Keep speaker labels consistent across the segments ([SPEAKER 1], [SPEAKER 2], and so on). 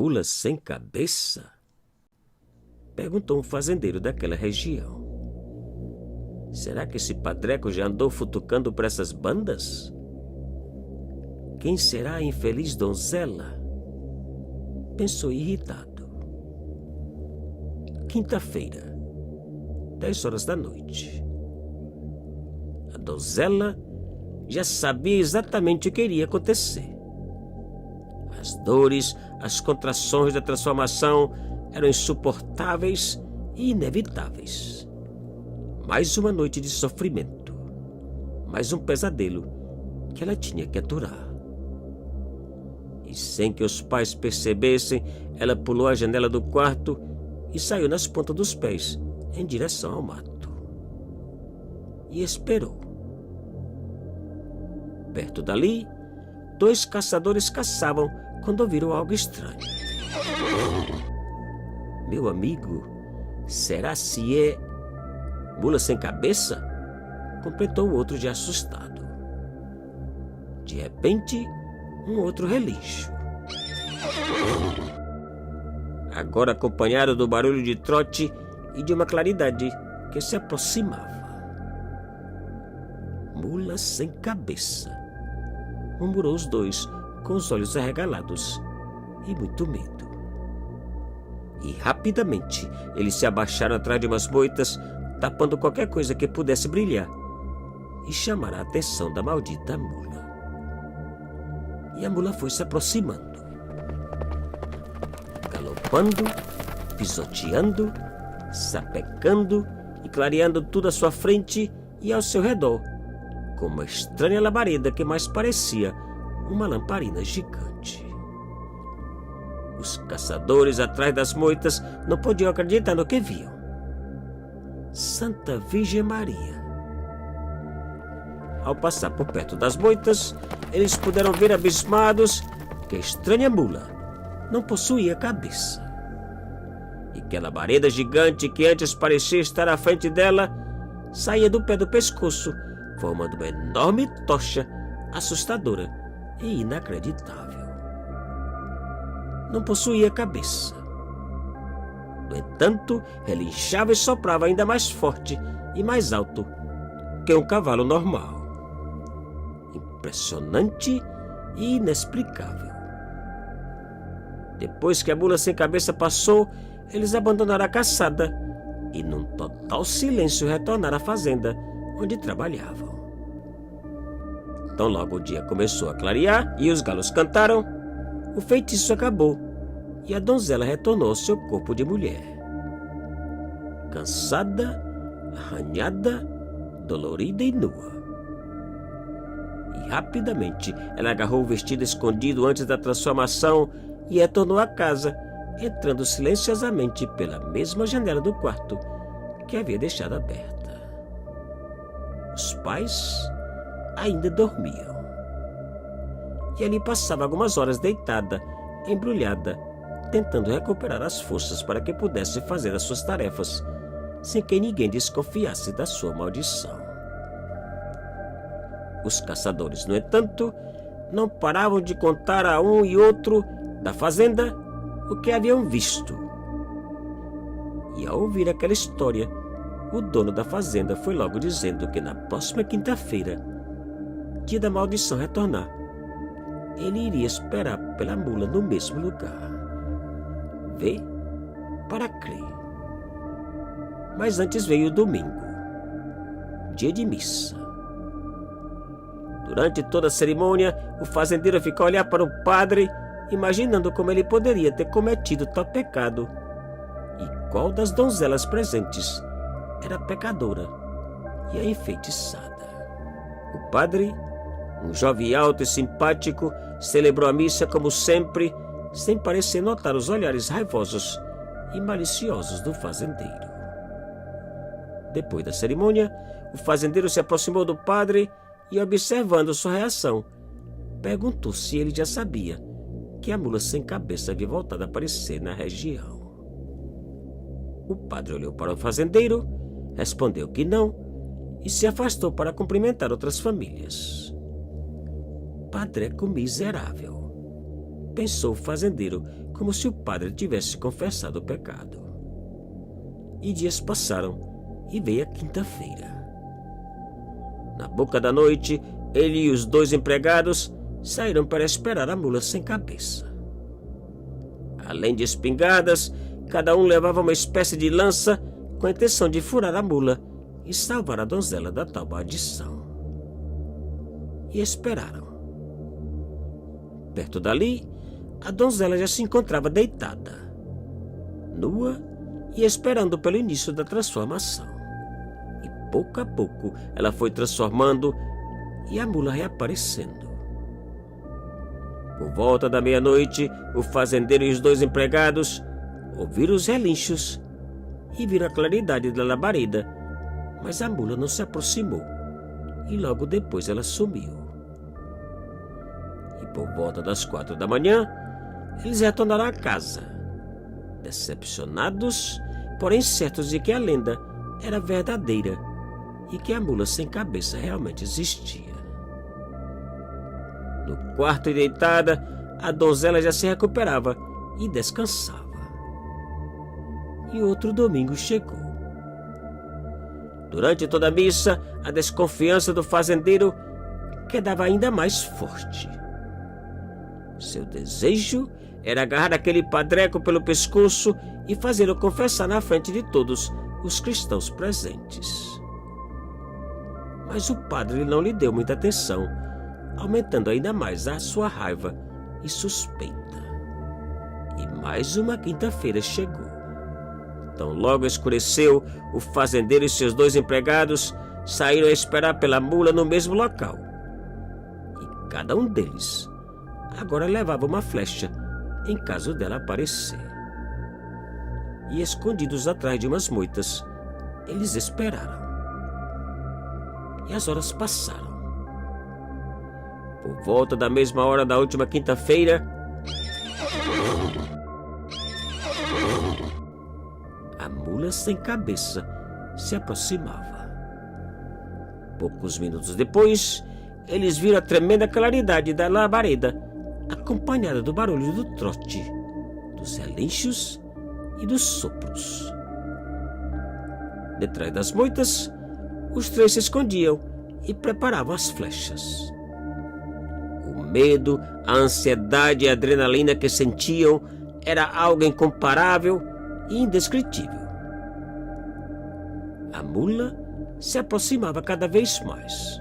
[SPEAKER 1] mula sem cabeça? Perguntou um fazendeiro daquela região. Será que esse padreco já andou futucando por essas bandas? Quem será a infeliz donzela? Pensou irritado. Quinta-feira, 10 horas da noite. A donzela já sabia exatamente o que iria acontecer. As dores, as contrações da transformação eram insuportáveis e inevitáveis. Mais uma noite de sofrimento, mais um pesadelo que ela tinha que aturar. E sem que os pais percebessem, ela pulou a janela do quarto e saiu nas pontas dos pés em direção ao mato. E esperou. Perto dali, 2 caçadores caçavam quando ouviram algo estranho. Meu amigo, será se é mula sem cabeça? Completou o outro de assustado. De repente, um outro relincho. Agora acompanhado do barulho de trote e de uma claridade que se aproximava. Mula sem cabeça, murmurou os 2 com os olhos arregalados e muito medo. E rapidamente eles se abaixaram atrás de umas moitas, tapando qualquer coisa que pudesse brilhar e chamar a atenção da maldita mula. E a mula foi se aproximando, galopando, pisoteando, sapecando e clareando tudo à sua frente e ao seu redor, com uma estranha labareda que mais parecia uma lamparina gigante. Os caçadores atrás das moitas não podiam acreditar no que viam. Santa Virgem Maria! Ao passar por perto das moitas, eles puderam ver abismados que a estranha mula não possuía cabeça. E que a labareda gigante que antes parecia estar à frente dela saía do pé do pescoço, formando uma enorme tocha assustadora e inacreditável. Não possuía cabeça. No entanto, relinchava e soprava ainda mais forte e mais alto que um cavalo normal. Impressionante e inexplicável. Depois que a mula sem cabeça passou, eles abandonaram a caçada e, num total silêncio, retornaram à fazenda onde trabalhavam. Então, logo o dia começou a clarear e os galos cantaram, o feitiço acabou e a donzela retornou ao seu corpo de mulher. Cansada, arranhada, dolorida e nua. E rapidamente ela agarrou o vestido escondido antes da transformação e retornou à casa, entrando silenciosamente pela mesma janela do quarto que havia deixado aberta. Os pais ainda dormiam. E ali passava algumas horas deitada, embrulhada, tentando recuperar as forças para que pudesse fazer as suas tarefas, sem que ninguém desconfiasse da sua maldição. Os caçadores, no entanto, não paravam de contar a um e outro da fazenda o que haviam visto. E ao ouvir aquela história, o dono da fazenda foi logo dizendo que na próxima quinta-feira, dia da maldição retornar, ele iria esperar pela mula no mesmo lugar. Vê para crer. Mas antes veio o domingo, dia de missa. Durante toda a cerimônia, o fazendeiro ficou a olhar para o padre, imaginando como ele poderia ter cometido tal pecado e qual das donzelas presentes era a pecadora e a enfeitiçada. O padre, um jovem alto e simpático, celebrou a missa como sempre, sem parecer notar os olhares raivosos e maliciosos do fazendeiro. Depois da cerimônia, o fazendeiro se aproximou do padre e, observando sua reação, perguntou se ele já sabia que a mula sem cabeça havia voltado a aparecer na região. O padre olhou para o fazendeiro, respondeu que não e se afastou para cumprimentar outras famílias. Padreco miserável, pensou o fazendeiro como se o padre tivesse confessado o pecado. E dias passaram e veio a quinta-feira. Na boca da noite, ele e os 2 empregados saíram para esperar a mula sem cabeça. Além de espingardas, cada um levava uma espécie de lança com a intenção de furar a mula e salvar a donzela da tal maldição. E esperaram. Perto dali, a donzela já se encontrava deitada, nua e esperando pelo início da transformação. E pouco a pouco ela foi transformando e a mula reaparecendo. Por volta da meia-noite, o fazendeiro e os 2 empregados ouviram os relinchos e viram a claridade da labareda, mas a mula não se aproximou e logo depois ela sumiu. E por volta das 4 da manhã, eles retornaram à casa, decepcionados, porém certos de que a lenda era verdadeira e que a mula sem cabeça realmente existia. No quarto e deitada, a donzela já se recuperava e descansava. E outro domingo chegou. Durante toda a missa, a desconfiança do fazendeiro quedava ainda mais forte. Seu desejo era agarrar aquele padreco pelo pescoço e fazê-lo confessar na frente de todos os cristãos presentes. Mas o padre não lhe deu muita atenção, aumentando ainda mais a sua raiva e suspeita. E mais uma quinta-feira chegou. Tão logo escureceu, o fazendeiro e seus 2 empregados saíram a esperar pela mula no mesmo local. E cada um deles agora levava uma flecha em caso dela aparecer. E escondidos atrás de umas moitas, eles esperaram. E as horas passaram. Por volta da mesma hora da última quinta-feira, a mula sem cabeça se aproximava. Poucos minutos depois, eles viram a tremenda claridade da labareda, acompanhada do barulho do trote, dos relinchos e dos sopros. Detrás das moitas, os 3 se escondiam e preparavam as flechas. O medo, a ansiedade e a adrenalina que sentiam era algo incomparável e indescritível. A mula se aproximava cada vez mais.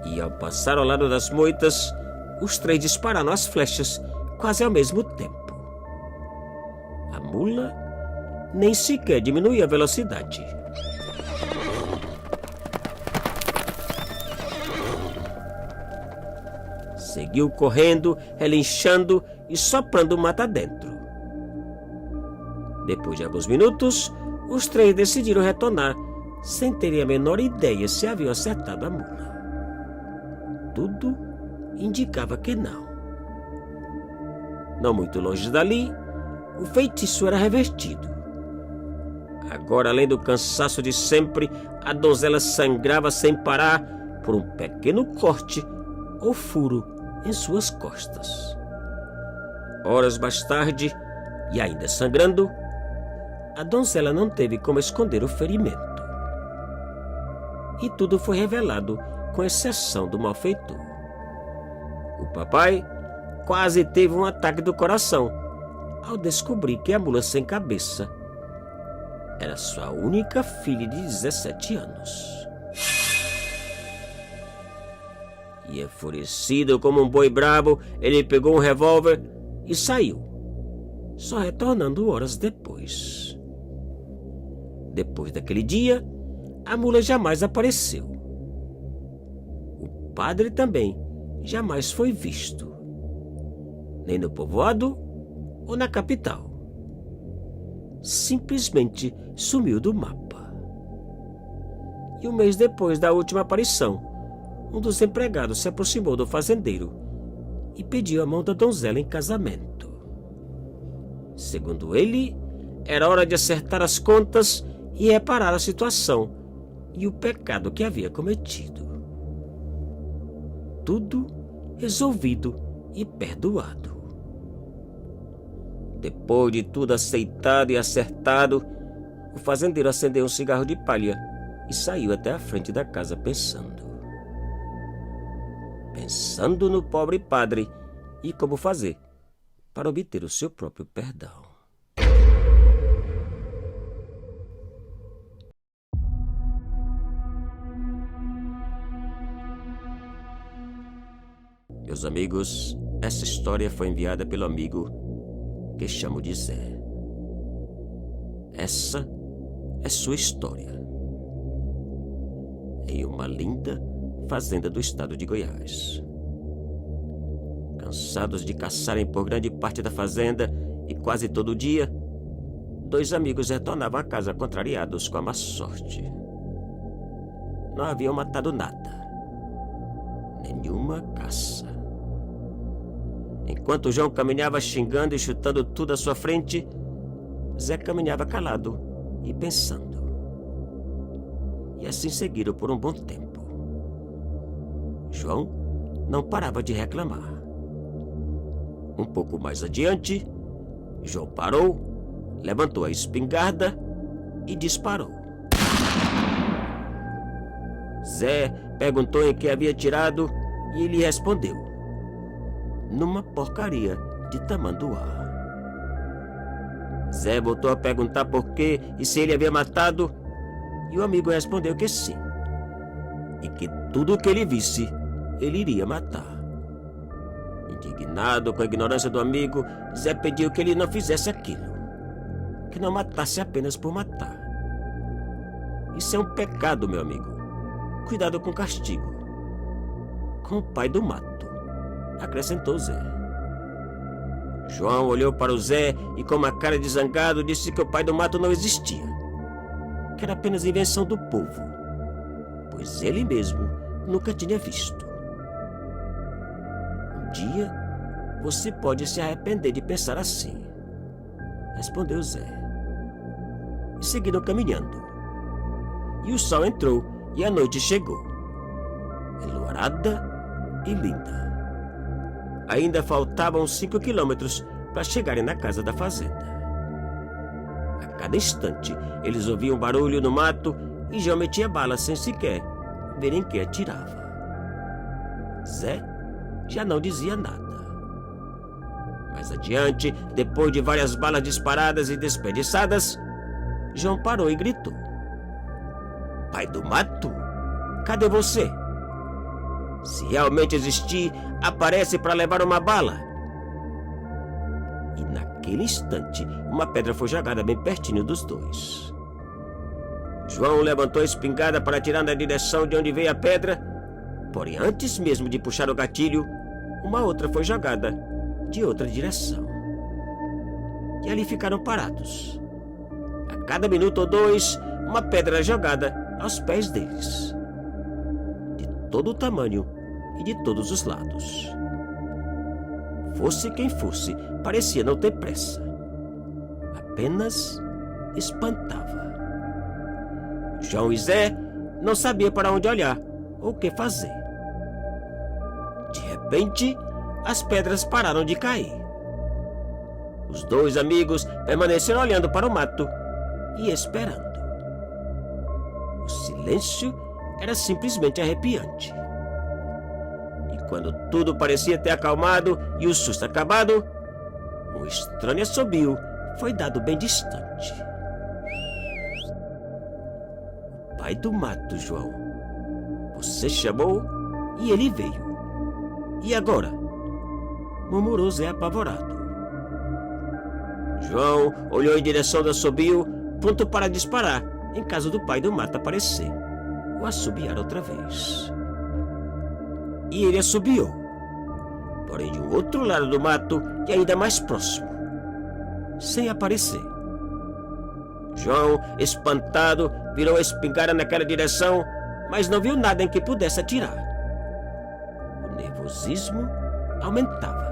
[SPEAKER 1] E ao passar ao lado das moitas, os 3 dispararam as flechas quase ao mesmo tempo. A mula nem sequer diminuía a velocidade. Seguiu correndo, relinchando e soprando mata dentro. Depois de alguns minutos, os 3 decidiram retornar, sem terem a menor ideia se haviam acertado a mula. Tudo indicava que não. Não muito longe dali, o feitiço era revertido. Agora, além do cansaço de sempre, a donzela sangrava sem parar por um pequeno corte ou furo em suas costas. Horas mais tarde, e ainda sangrando, a donzela não teve como esconder o ferimento. E tudo foi revelado, com exceção do malfeitor. O papai quase teve um ataque do coração ao descobrir que a mula sem cabeça era sua única filha de 17 anos. E enfurecido como um boi bravo, ele pegou um revólver e saiu, só retornando horas depois. Depois daquele dia, a mula jamais apareceu. O padre também jamais foi visto, nem no povoado ou na capital. Simplesmente sumiu do mapa. E um mês depois da última aparição, um dos empregados se aproximou do fazendeiro e pediu a mão da donzela em casamento. Segundo ele, era hora de acertar as contas e reparar a situação e o pecado que havia cometido. tudo resolvido e perdoado. Depois de tudo aceitado e acertado, o fazendeiro acendeu um cigarro de palha e saiu até a frente da casa pensando no pobre padre e como fazer para obter o seu próprio perdão. Meus amigos, essa história foi enviada pelo amigo que chamo de Zé. Essa é sua história. Em uma linda fazenda do estado de Goiás. Cansados de caçarem por grande parte da fazenda e quase todo dia, dois amigos retornavam a casa contrariados com a má sorte. Não haviam matado nada. Nenhuma caça. Enquanto João caminhava xingando e chutando tudo à sua frente, Zé caminhava calado e pensando. E assim seguiram por um bom tempo. João não parava de reclamar. Um pouco mais adiante, João parou, levantou a espingarda e disparou. Zé perguntou em que havia tirado e ele respondeu: numa porcaria de tamanduá. Zé voltou a perguntar por quê e se ele havia matado, e o amigo respondeu que sim, e que tudo o que ele visse, ele iria matar. Indignado com a ignorância do amigo, Zé pediu que ele não fizesse aquilo, que não matasse apenas por matar. Isso é um pecado, meu amigo. Cuidado com o castigo. Com o pai do mato, acrescentou Zé. João olhou para o Zé e com uma cara de zangado disse que o pai do mato não existia, que era apenas invenção do povo, pois ele mesmo nunca tinha visto. Um dia você pode se arrepender de pensar assim, respondeu Zé. E seguiram caminhando. E o sol entrou e a noite chegou, enluarada e linda. Ainda faltavam 5 quilômetros para chegarem na casa da fazenda. A cada instante, eles ouviam barulho no mato e João metia bala sem sequer ver em que atirava. Zé já não dizia nada. Mais adiante, depois de várias balas disparadas e desperdiçadas, João parou e gritou: pai do mato, cadê você? Se realmente existir, aparece para levar uma bala. E naquele instante, uma pedra foi jogada bem pertinho dos dois. João levantou a espingarda para atirar na direção de onde veio a pedra, porém antes mesmo de puxar o gatilho, uma outra foi jogada de outra direção. E ali ficaram parados. A cada minuto ou dois, uma pedra era jogada aos pés deles, de todo o tamanho e de todos os lados. Fosse quem fosse, parecia não ter pressa. Apenas espantava. João e Zé não sabiam para onde olhar ou o que fazer. De repente, as pedras pararam de cair. Os dois amigos permaneceram olhando para o mato e esperando. O silêncio era simplesmente arrepiante. E quando tudo parecia ter acalmado e o susto acabado, um estranho assobio foi dado bem distante. O pai do mato, João. Você chamou e ele veio. E agora? Murmurou Zé apavorado. João olhou em direção do assobio, pronto para disparar em caso do pai do mato aparecer ou assobiar outra vez. E ele assobiou, porém de um outro lado do mato e ainda mais próximo, sem aparecer. João, espantado, virou a espingarda naquela direção, mas não viu nada em que pudesse atirar. O nervosismo aumentava.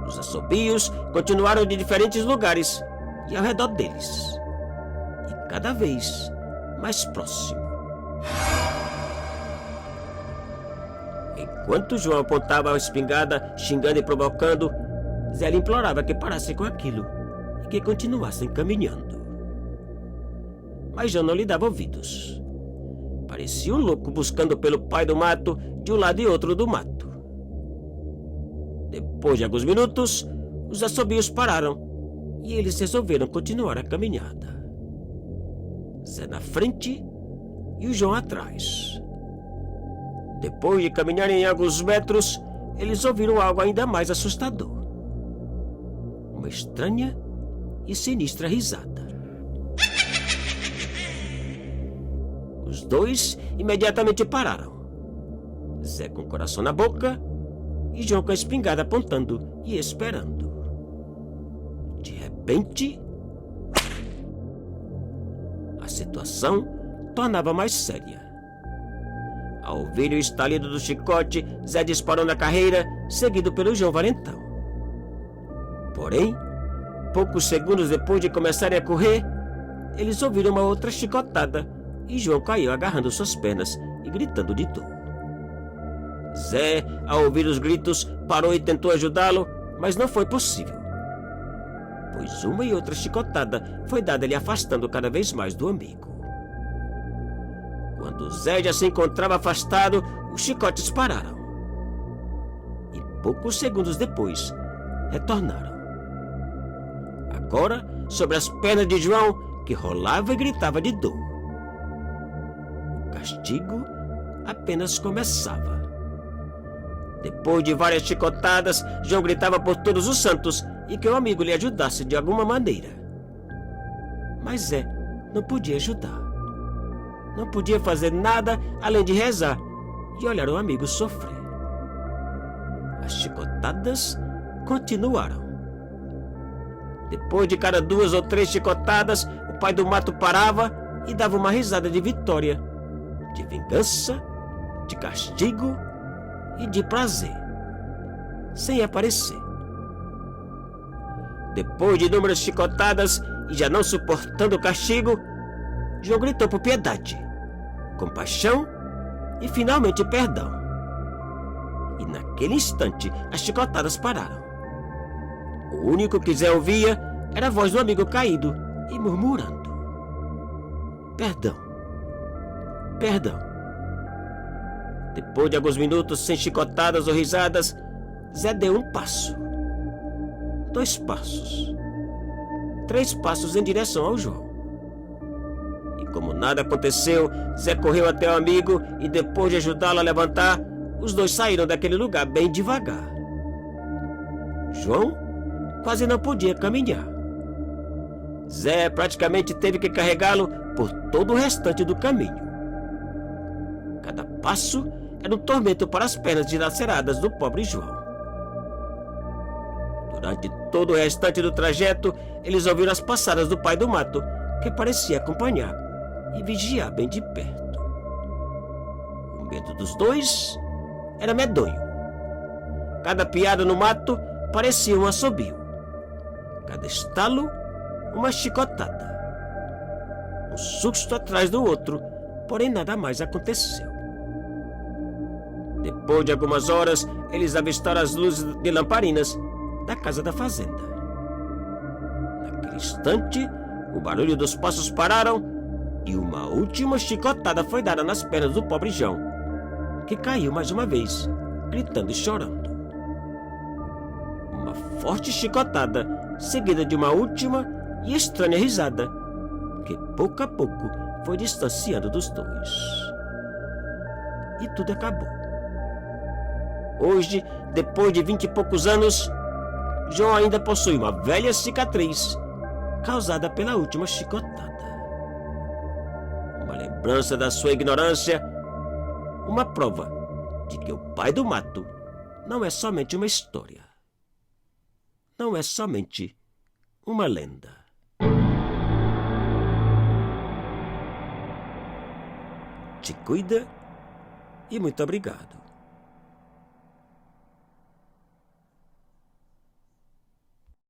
[SPEAKER 1] Os assobios continuaram de diferentes lugares e ao redor deles, e cada vez mais próximo. Enquanto João apontava a espingarda, xingando e provocando, Zé lhe implorava que parasse com aquilo e que continuassem caminhando. Mas João não lhe dava ouvidos. Parecia um louco buscando pelo pai do mato de um lado e outro do mato. Depois de alguns minutos, os assobios pararam e eles resolveram continuar a caminhada. Zé na frente e o João atrás. Depois de caminharem alguns metros, eles ouviram algo ainda mais assustador. Uma estranha e sinistra risada. Os dois imediatamente pararam. Zé com o coração na boca e João com a espingarda apontando e esperando. De repente, a situação tornava mais séria. Ao ouvir o estalido do chicote, Zé disparou na carreira, seguido pelo João valentão. Porém, poucos segundos depois de começarem a correr, eles ouviram uma outra chicotada e João caiu agarrando suas pernas e gritando de dor. Zé, ao ouvir os gritos, parou e tentou ajudá-lo, mas não foi possível, pois uma e outra chicotada foi dada lhe afastando cada vez mais do amigo. Quando Zé já se encontrava afastado, os chicotes pararam. E poucos segundos depois, retornaram. Agora, sobre as pernas de João, que rolava e gritava de dor. O castigo apenas começava. Depois de várias chicotadas, João gritava por todos os santos e que o amigo lhe ajudasse de alguma maneira. Mas Zé não podia ajudar. Não podia fazer nada além de rezar e olhar o amigo sofrer. As chicotadas continuaram. Depois de cada 2 ou 3 chicotadas, o pai do mato parava e dava uma risada de vitória, de vingança, de castigo e de prazer, sem aparecer. Depois de inúmeras chicotadas e já não suportando o castigo, João gritou por piedade, compaixão e finalmente perdão. E naquele instante as chicotadas pararam. O único que Zé ouvia era a voz do amigo caído e murmurando: perdão, perdão. Depois de alguns minutos sem chicotadas ou risadas, Zé deu um passo, 2 passos, 3 passos em direção ao João. Como nada aconteceu, Zé correu até o amigo e depois de ajudá-lo a levantar, os dois saíram daquele lugar bem devagar. João quase não podia caminhar. Zé praticamente teve que carregá-lo por todo o restante do caminho. Cada passo era um tormento para as pernas dilaceradas do pobre João. Durante todo o restante do trajeto, eles ouviram as passadas do pai do mato, que parecia acompanhar e vigiar bem de perto. O medo dos dois era medonho. Cada piada no mato parecia um assobio. Cada estalo, uma chicotada. Um susto atrás do outro, porém nada mais aconteceu. Depois de algumas horas, eles avistaram as luzes de lamparinas da casa da fazenda. Naquele instante, o barulho dos passos pararam e uma última chicotada foi dada nas pernas do pobre João, que caiu mais uma vez, gritando e chorando. Uma forte chicotada, seguida de uma última e estranha risada, que pouco a pouco foi distanciando dos dois. E tudo acabou. Hoje, depois de 20 e poucos anos, João ainda possui uma velha cicatriz causada pela última chicotada. Uma lembrança da sua ignorância, uma prova de que o pai do mato não é somente uma história, não é somente uma lenda. Te cuida e muito obrigado.